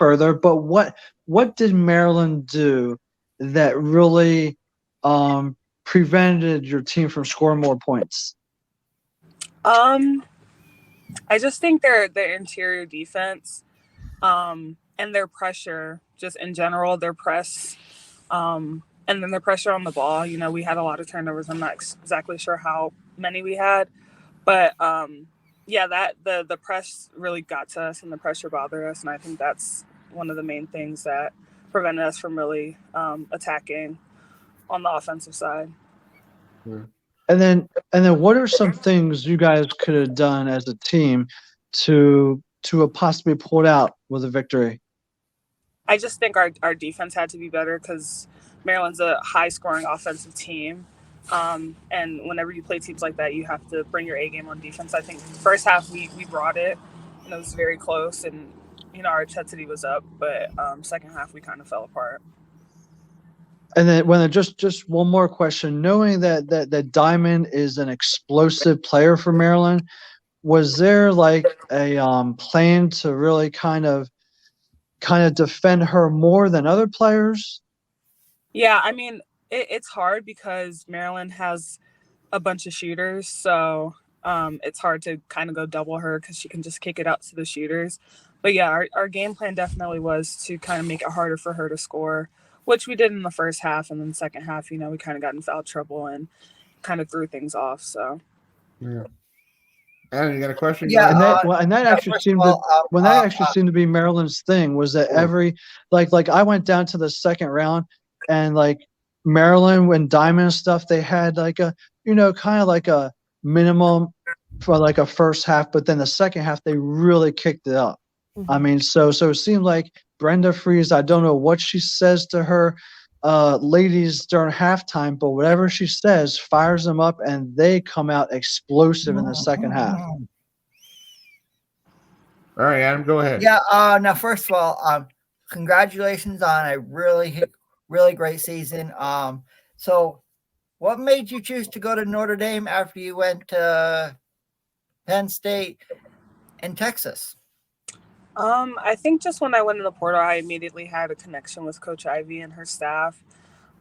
further, but what did Maryland do that really prevented your team from scoring more points? I just think their interior defense, and their pressure, just in general, their press, and then their pressure on the ball. You know, we had a lot of turnovers. I'm not exactly sure how many we had, but yeah, that the press really got to us, and the pressure bothered us, and I think that's one of the main things that prevented us from really attacking on the offensive side. Yeah. And then what are some things you guys could have done as a team to possibly pull it out with a victory? I just think our defense had to be better because Maryland's a high-scoring offensive team. And whenever you play teams like that, you have to bring your A game on defense. I think first half we brought it, and it was very close, and you know our intensity was up. But second half we kind of fell apart. And then just one more question. Knowing that Diamond is an explosive player for Maryland, was there like a plan to really kind of defend her more than other players? Yeah, I mean it's hard because Maryland has a bunch of shooters, so it's hard to kind of go double her because she can just kick it out to the shooters. But yeah, our game plan definitely was to kind of make it harder for her to score, which we did in the first half, and then the second half, you know, we kind of got in foul trouble and kind of threw things off. So yeah. Adam, you got a question? Yeah, and that actually seemed to be Maryland's thing, was that every like I went down to the second round, and like Maryland when Diamond and stuff, they had like a, you know, kind of like a minimum for like a first half, but then the second half they really kicked it up. Mm-hmm. I mean, so it seemed like Brenda Fries, I don't know what she says to her ladies during halftime, but whatever she says fires them up, and they come out explosive in the second half. All right, Adam, go ahead. Yeah. Now, first of all, congratulations on a really great season. So, what made you choose to go to Notre Dame after you went to Penn State and Texas? I think just when I went in the portal, I immediately had a connection with Coach Ivy and her staff.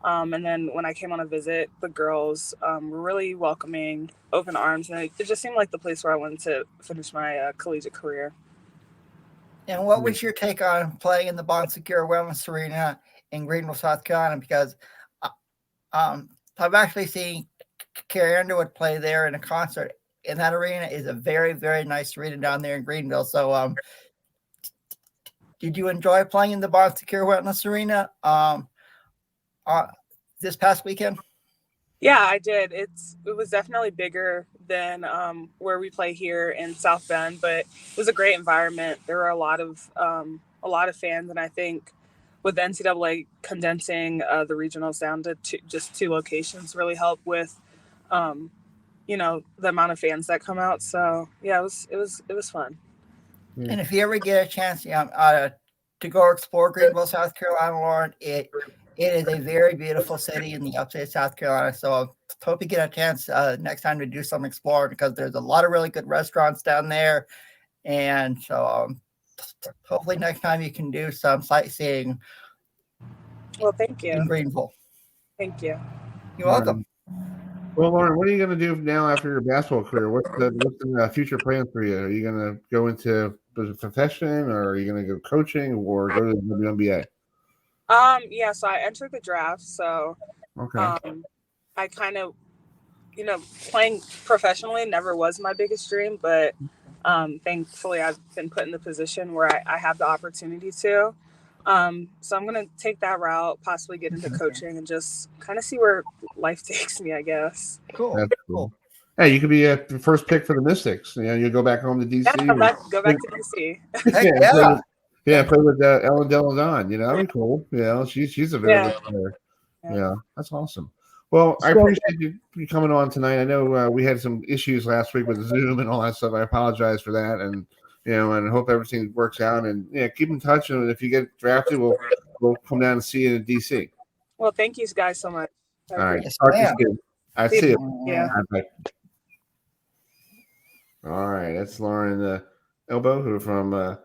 And then when I came on a visit, the girls were really welcoming, open arms, and it just seemed like the place where I wanted to finish my collegiate career. And what was your take on playing in the Bon Secure Wellness Arena in Greenville, South Carolina? Because I've actually seen Carrie Underwood play there in a concert, and that arena is a very, very nice arena down there in Greenville. So, did you enjoy playing in the Bon Secure Wellness Arena this past weekend? Yeah, I did. It was definitely bigger than where we play here in South Bend, but it was a great environment. There were a lot of fans, and I think with the NCAA condensing the regionals down to just two locations really helped with you know, the amount of fans that come out. So yeah, it was fun. And if you ever get a chance to go explore Greenville, South Carolina, Lauren, it is a very beautiful city in the upstate of South Carolina. So I hope you get a chance next time to do some exploring, because there's a lot of really good restaurants down there. And so hopefully next time you can do some sightseeing. Well, thank you. In Greenville. Thank you. You're welcome. Well, Lauren, what are you going to do now after your basketball career? What's the future plan for you? Are you going to go into the profession, or are you going to go coaching, or go to the WNBA? Yeah, so I entered the draft. So okay. I kind of, you know, playing professionally never was my biggest dream, but thankfully I've been put in the position where I have the opportunity to. So I'm going to take that route, possibly get into coaching, and just kind of see where life takes me, I guess. Cool. That's cool. Hey, you could be the first pick for the Mystics. You know, you go back home to DC. Yeah, go back to DC. Play with Ellen DeLaDon. You know, that'd be cool. You know, she's a very good player. Yeah, that's awesome. Well, I appreciate you coming on tonight. I know we had some issues last week with Zoom and all that stuff. I apologize for that, and you know, and hope everything works out. And yeah, keep in touch. And if you get drafted, we'll come down and see you in DC. Well, thank you guys so much. All right, I see you. Yeah. All right, that's Lauren Elbow, who from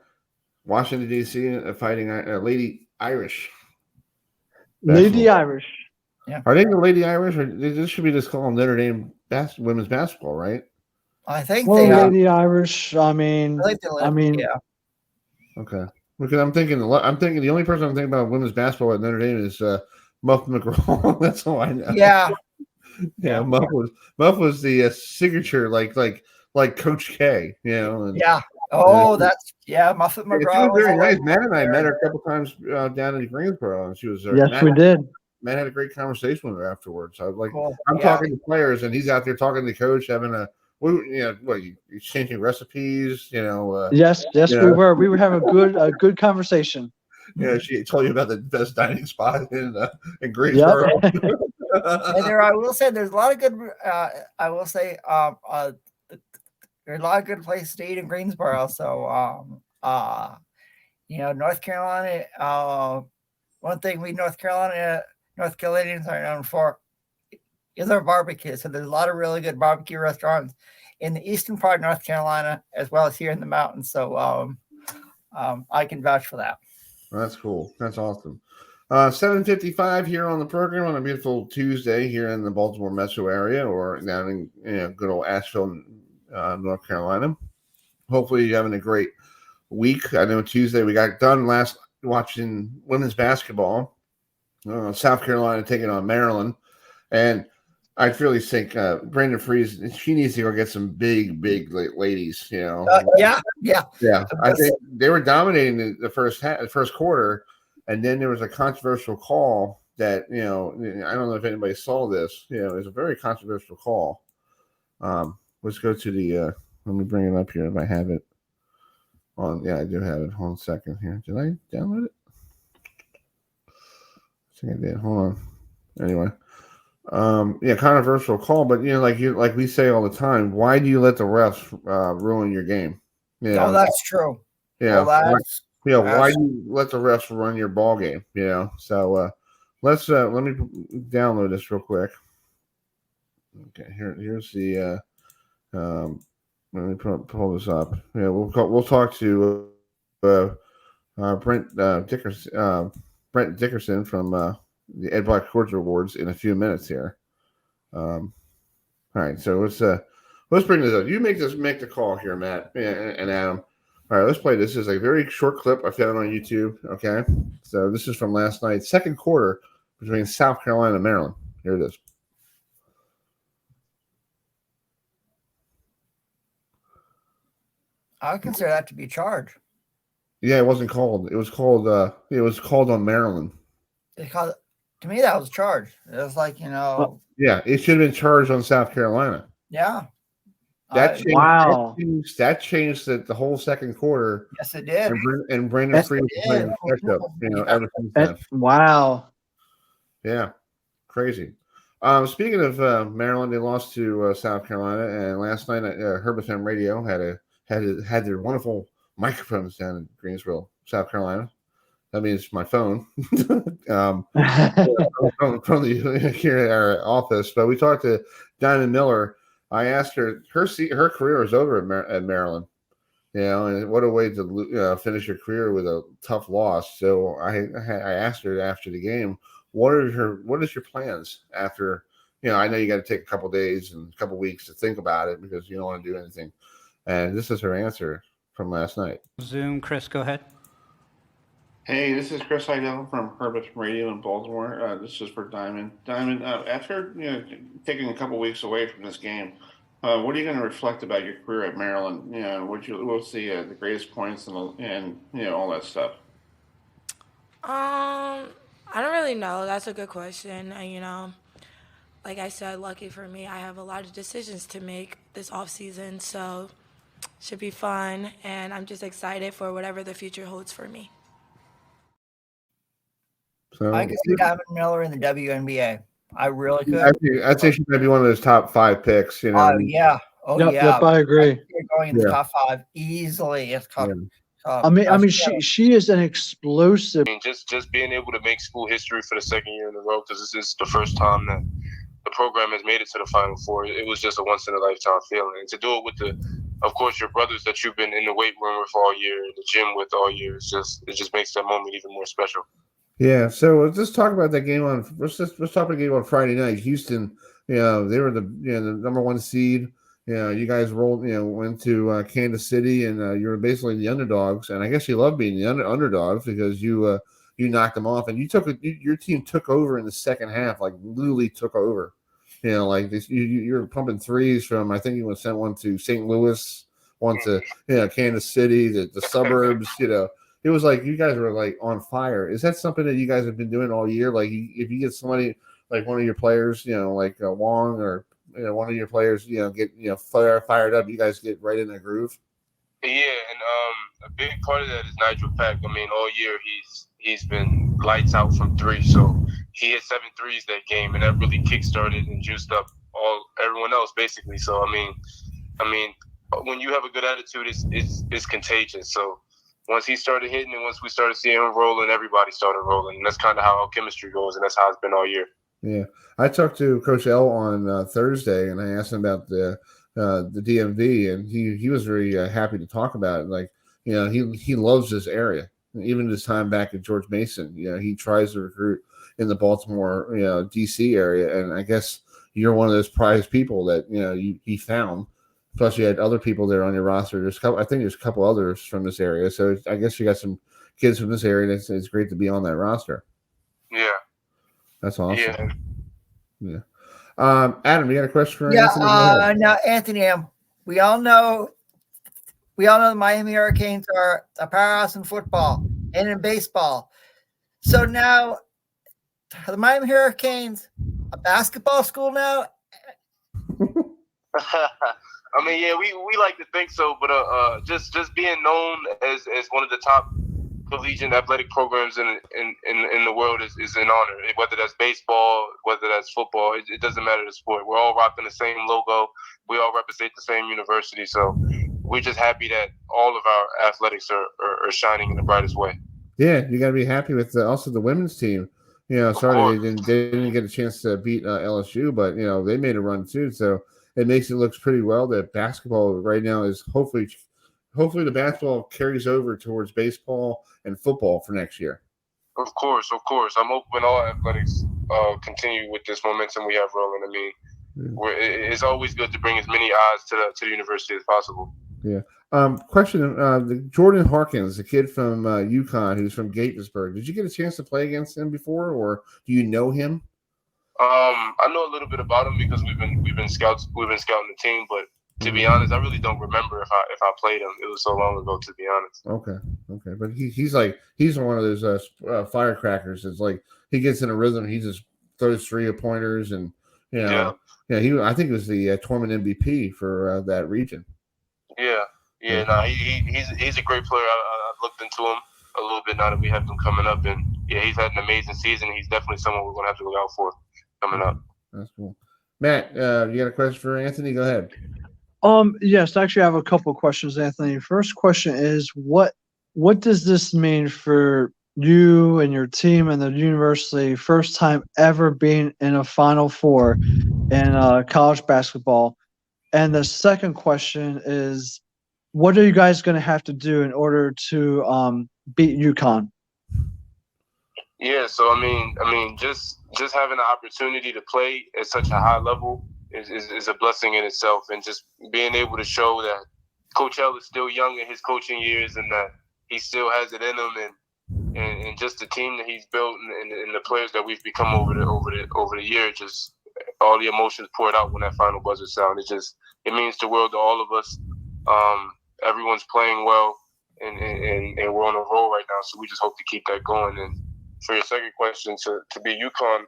Washington D.C. Fighting Lady Irish. Lady Irish. Yeah. Are they the Lady Irish, or this should be just called Notre Dame women's basketball, right? I think Well, they are. Lady Irish. I mean, Yeah. Okay. Because I'm thinking the only person I'm thinking about women's basketball at Notre Dame is Muff McGraw. That's all I know. Yeah. Yeah. Muff was the signature, like Coach K. You know. And, yeah. Oh, that's Muffet McGraw. She was very nice. Matt and I met her a couple times down in Greensboro, and she was yes, we did. Matt had a great conversation with her afterwards. I was like, cool. I'm talking to players, and he's out there talking to the coach, having exchanging recipes, Yes, we were. We were having a good conversation. Yeah, she told you about the best dining spot in Greensboro. Yep. I will say there's a lot of good. There's a lot of good places to eat in Greensboro. So, North Carolina. One thing North Carolinians are known for is our barbecue. So there's a lot of really good barbecue restaurants in the eastern part of North Carolina, as well as here in the mountains. So I can vouch for that. That's cool. That's awesome. 7:55 here on the program on a beautiful Tuesday here in the Baltimore metro area, or down in good old Asheville, North Carolina. Hopefully you're having a great week. I know Tuesday we got done last watching women's basketball. South Carolina taking on Maryland, and I really think Brandon Freeze, she needs to go get some big ladies. Yeah. I think they were dominating the first quarter, and then there was a controversial call that I don't know if anybody saw this. It was a very controversial call. Let's go to the. Let me bring it up here if I have it on. Yeah, I do have it. Hold on a second here. Did I download it? I think I did. Hold on. Anyway. Controversial call, but like we say all the time, why do you let the refs ruin your game? Oh, that's true. Yeah. Why do you let the refs run your ball game? So let me download this real quick. Okay, here's the let me pull this up. Yeah, we'll talk to Brent Dickerson from the Ed Black Courts Awards in a few minutes here. All right, so let's bring this up. You make the call here, Matt and Adam. All right, let's play. This is a very short clip I found on YouTube. Okay, so this is from last night, second quarter between South Carolina and Maryland. Here it is. I would consider that to be a charge. Yeah, it wasn't called. It was called. It was called on Maryland. To me, that was charged. It was like, Yeah, it should have been charged on South Carolina. Yeah. That changed the whole second quarter. Yes, it did. And Brandon Freeze was playing catch-up, ever since then. Wow. Yeah, crazy. Speaking of Maryland, they lost to South Carolina, and last night Herb FM Radio had their wonderful microphones down in Greensboro, South Carolina. That means my phone from here at our office. But we talked to Diamond Miler. I asked her career is over at Maryland, and what a way to finish your career with a tough loss. So I asked her after the game, what is your plans after? I know you got to take a couple days and a couple weeks to think about it because you don't want to do anything. And this is her answer from last night. Zoom, Chris, go ahead. Hey, this is Chris Heidel from Herbert Radio in Baltimore. This is for Diamond. Diamond, after taking a couple weeks away from this game, what are you going to reflect about your career at Maryland? We'll see the greatest points and all that stuff. I don't really know. That's a good question. Like I said, lucky for me, I have a lot of decisions to make this off season, so should be fun, and I'm just excited for whatever the future holds for me. So I could see Diamond Miller in the WNBA. I really could. I'd say she might be one of those top 5 picks. Oh yeah. Yep, I agree. Going in the top 5 easily. It's tough. I mean, she is an explosive. Just being able to make school history for the second year in a row, because this is the first time that the program has made it to the Final Four. It was just a once in a lifetime feeling, and to do it with the of course, your brothers that you've been in the weight room with all year, in the gym with all year. It just makes that moment even more special. Yeah, so let's talk about that game on. Let's talk about the game on Friday night. Houston, they were the the number 1 seed. You guys rolled, went to Kansas City, and you were basically the underdogs. And I guess you love being the underdogs because you knocked them off, and your team took over in the second half, like literally took over. Like this, you're pumping threes from. I think you sent one to St. Louis, one to Kansas City, the suburbs. It was like you guys were like on fire. Is that something that you guys have been doing all year? Like if you get somebody like one of your players, like Wong or one of your players, get fired up, you guys get right in the groove. Yeah, and a big part of that is Nigel Pack. I mean, all year he's been lights out from three. So he hit 7 threes that game, and that really kickstarted and juiced up everyone else basically. So I mean, when you have a good attitude, it's contagious. So once he started hitting and once we started seeing him rolling, everybody started rolling. And that's kind of how our chemistry goes, and that's how it's been all year. Yeah. I talked to Coach L on Thursday, and I asked him about the DMV, and he was very happy to talk about it. Like, he loves this area. Even his time back at George Mason, he tries to recruit in the Baltimore, DC area. And I guess you're one of those prized people that, he found. Plus, you had other people there on your roster. I think there's a couple others from this area. So I guess you got some kids from this area. It's great to be on that roster. Yeah. That's awesome. Yeah. Adam, you got a question for Anthony? Now, Anthony, we all know the Miami Hurricanes are a powerhouse in football and in baseball. So now, are the Miami Hurricanes a basketball school now? I mean, yeah, we like to think so, but just being known as one of the top collegiate athletic programs in the world is an honor. Whether that's baseball, whether that's football, it doesn't matter the sport. We're all rocking the same logo. We all represent the same university. So we're just happy that all of our athletics are shining in the brightest way. Yeah, you got to be happy with also the women's team. Sorry they didn't get a chance to beat LSU, but they made a run too. So it makes it looks pretty well that basketball right now is hopefully the basketball carries over towards baseball and football for next year. Of course. I'm hoping all athletics continue with this momentum we have rolling. I mean, it's always good to bring as many eyes to the university as possible. Yeah. Question: Jordan Hawkins, the kid from UConn, who's from Gaithersburg. Did you get a chance to play against him before, or do you know him? I know a little bit about him because we've been scouting the team, but to be honest, I really don't remember if I played him. It was so long ago, to be honest. Okay, but he's one of those firecrackers. It's like he gets in a rhythm. He just throws 3-pointers, and I think he was the tournament MVP for that region. Yeah. No, he's a great player. I've looked into him a little bit now that we have him coming up, and yeah, he's had an amazing season. He's definitely someone we're gonna have to look out for coming up. That's cool. Matt, you got a question for Anthony? Go ahead. Yes, actually, I have a couple of questions, Anthony. First question is, what does this mean for you and your team and the university? First time ever being in a Final Four in college basketball. And the second question is, what are you guys going to have to do in order to beat UConn? Yeah, so I mean, just having the opportunity to play at such a high level is a blessing in itself, and just being able to show that Coach L is still young in his coaching years and that he still has it in him, and just the team that he's built and the players that we've become over the year, just all the emotions poured out when that final buzzer sound. It means the world to all of us. Everyone's playing well, and we're on a roll right now, so we just hope to keep that going. And for your second question, to be UConn,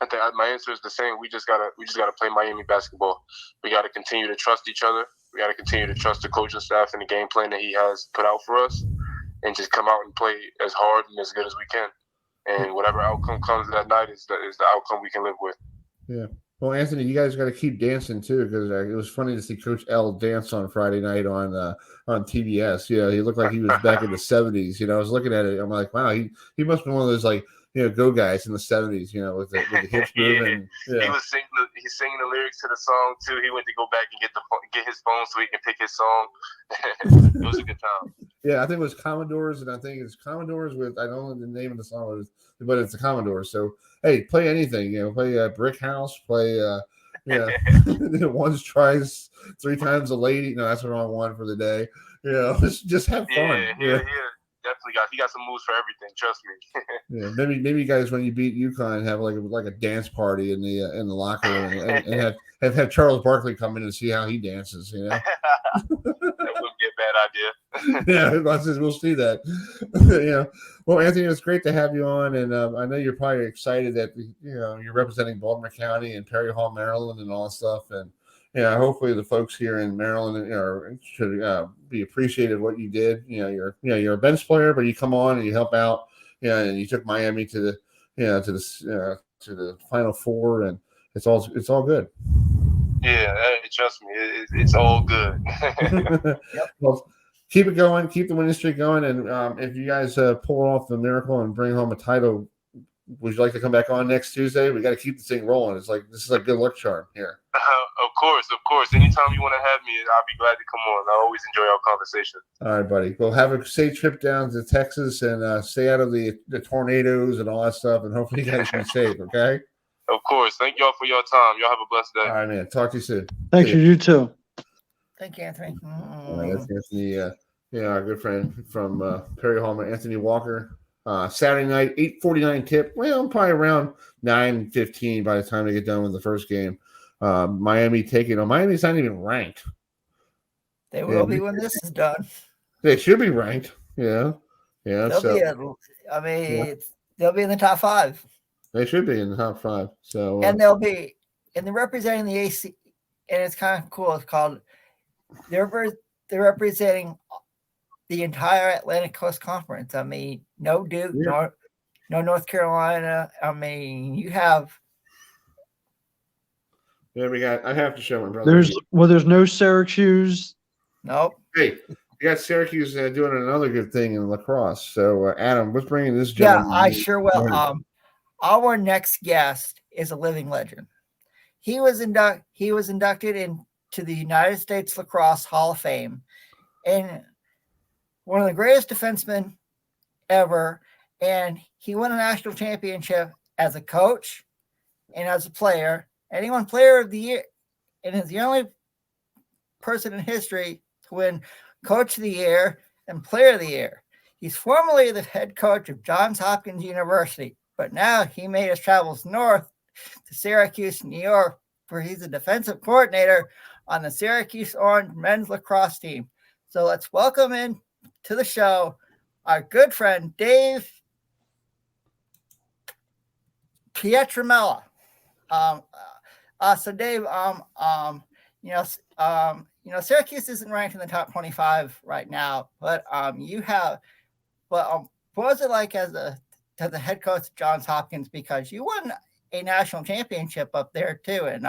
I think my answer is the same. We just gotta play Miami basketball. We gotta continue to trust each other. We gotta continue to trust the coaching staff and the game plan that he has put out for us, and just come out and play as hard and as good as we can. And whatever outcome comes that night is the outcome we can live with. Yeah. Well, Anthony, you guys got to keep dancing too, because it was funny to see Coach L dance on Friday night on TBS. He looked like he was back in the 70s. I was looking at it. I'm like, wow, he must be one of those go guys in the 70s. With the hips moving. Yeah. he's singing the lyrics to the song too. He went to go back and get his phone so he can pick his song. It was a good time. Yeah, I think it was Commodores, and I think it's Commodores with, I don't know the name of the song, but it's the Commodores. So hey, play anything, play Brick House, play once tries 3 times a lady. No, that's the wrong one for the day. Just have fun. Yeah. Definitely got some moves for everything. Trust me. Yeah, maybe you guys, when you beat UConn, have like a dance party in the locker room, and have Charles Barkley come in and see how he dances. That would be a bad idea. Yeah, we'll see that. Well, Anthony, it's great to have you on, and I know you're probably excited that you're representing Baltimore County and Perry Hall, Maryland, and all that stuff, and hopefully the folks here in Maryland should be appreciative of what you did. You're a bench player, but you come on and you help out. And you took Miami to the Final Four, and it's all good. Yeah, trust me, it's all good. Well, keep it going, keep the winning streak going, and if you guys pull off the miracle and bring home a title, would you like to come back on next Tuesday? We got to keep this thing rolling. This is a good luck charm here. Of course. Anytime you want to have me, I'll be glad to come on. I always enjoy our conversation. All right, buddy. Well, have a safe trip down to Texas, and stay out of the tornadoes and all that stuff, and hopefully you guys be safe, okay? Of course. Thank y'all for your time. Y'all have a blessed day. All right, man. Talk to you soon. Thank you. You too. Thank you, Anthony. All right, that's Anthony, our good friend from Perry Hall, Anthony Walker. Saturday night, 8:49 tip. Well, probably around 9:15 by the time they get done with the first game. Miami taking on. Miami's not even ranked. They will be when this is done. They should be ranked. They'll be in the top 5. They should be in the top 5. So and they'll be representing the AC, and it's kind of cool. It's called they're representing the entire Atlantic Coast Conference. I mean, no Duke, no North Carolina. I mean, you have. Yeah, I have to show my brother. There's no Syracuse. Nope. Hey, you got Syracuse doing another good thing in lacrosse. So, Adam, what's bringing this gentleman? Yeah, I sure will. Our next guest is a living legend. He was inducted into the United States Lacrosse Hall of Fame, and one of the greatest defensemen ever. And he won a national championship as a coach and as a player. And he won Player of the Year, and is the only person in history to win Coach of the Year and Player of the Year. He's formerly the head coach of Johns Hopkins University, but now he made his travels north to Syracuse, New York, where he's a defensive coordinator on the Syracuse Orange men's lacrosse team. So let's welcome in to the show our good friend Dave Pietramella. So Dave, Syracuse isn't ranked in the top 25 right now, but what was it like as the head coach of Johns Hopkins, because you won a national championship up there too, and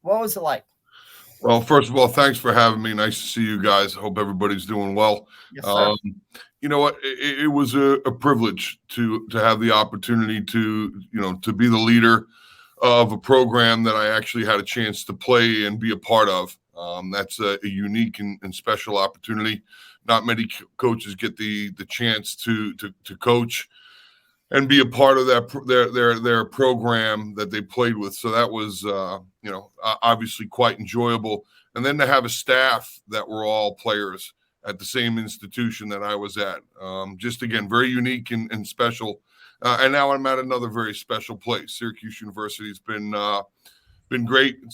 what was it like? Well, first of all, thanks for having me. Nice to see you guys. I hope everybody's doing well. Yes, sir. You know what? It was a privilege to have the opportunity to be the leader of a program that I actually had a chance to play and be a part of. That's a unique and special opportunity. Not many coaches get the chance to coach and be a part of their program that they played with. So that was obviously quite enjoyable. And then to have a staff that were all players at the same institution that I was at. Just again, very unique and special. And now I'm at another very special place. Syracuse University has been great.